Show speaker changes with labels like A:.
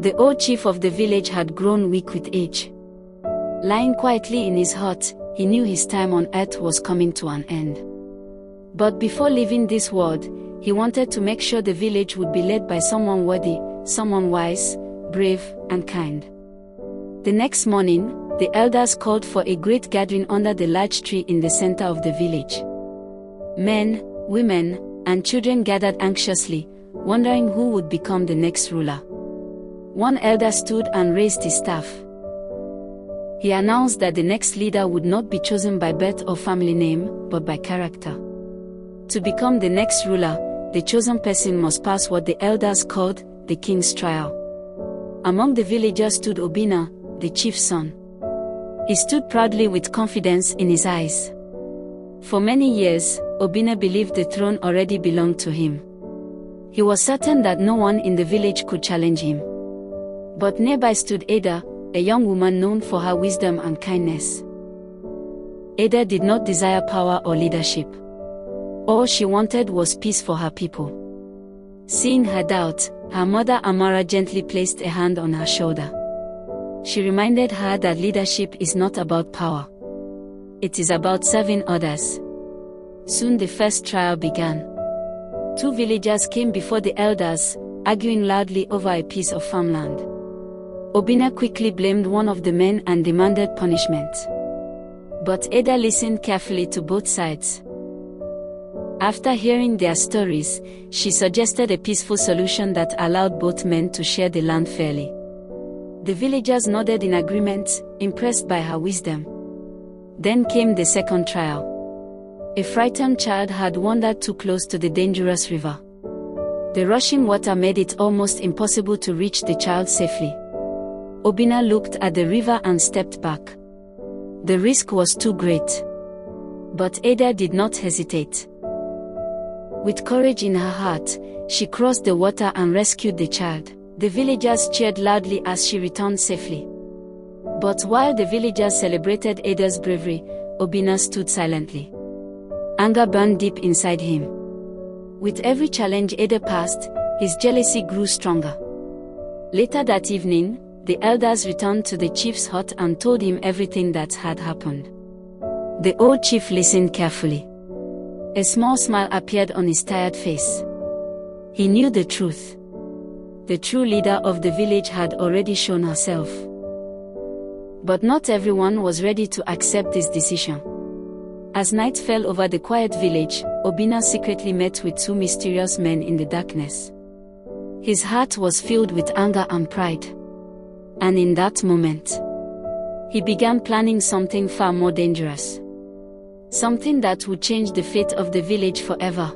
A: The old chief of the village had grown weak with age. Lying quietly in his hut, he knew his time on earth was coming to an end. But before leaving this world, he wanted to make sure the village would be led by someone worthy, someone wise, brave, and kind. The next morning, the elders called for a great gathering under the large tree in the center of the village. Men, women, and children gathered anxiously, wondering who would become the next ruler. One elder stood and raised his staff. He announced that the next leader would not be chosen by birth or family name, but by character. To become the next ruler, the chosen person must pass what the elders called the king's trial. Among the villagers stood Obinna, the chief's son. He stood proudly with confidence in his eyes. For many years, Obinna believed the throne already belonged to him. He was certain that no one in the village could challenge him. But nearby stood Ada, a young woman known for her wisdom and kindness. Ada did not desire power or leadership. All she wanted was peace for her people. Seeing her doubt, her mother Amara gently placed a hand on her shoulder. She reminded her that leadership is not about power. It is about serving others. Soon the first trial began. Two villagers came before the elders, arguing loudly over a piece of farmland. Obinna quickly blamed one of the men and demanded punishment. But Ada listened carefully to both sides. After hearing their stories, she suggested a peaceful solution that allowed both men to share the land fairly. The villagers nodded in agreement, impressed by her wisdom. Then came the second trial. A frightened child had wandered too close to the dangerous river. The rushing water made it almost impossible to reach the child safely. Obinna looked at the river and stepped back. The risk was too great. But Ada did not hesitate. With courage in her heart, she crossed the water and rescued the child. The villagers cheered loudly as she returned safely. But while the villagers celebrated Ada's bravery, Obinna stood silently. Anger burned deep inside him. With every challenge Ada passed, his jealousy grew stronger. Later that evening, the elders returned to the chief's hut and told him everything that had happened. The old chief listened carefully. A small smile appeared on his tired face. He knew the truth. The true leader of the village had already shown herself. But not everyone was ready to accept this decision. As night fell over the quiet village, Obinna secretly met with two mysterious men in the darkness. His heart was filled with anger and pride. And in that moment, he began planning something far more dangerous. Something that would change the fate of the village forever.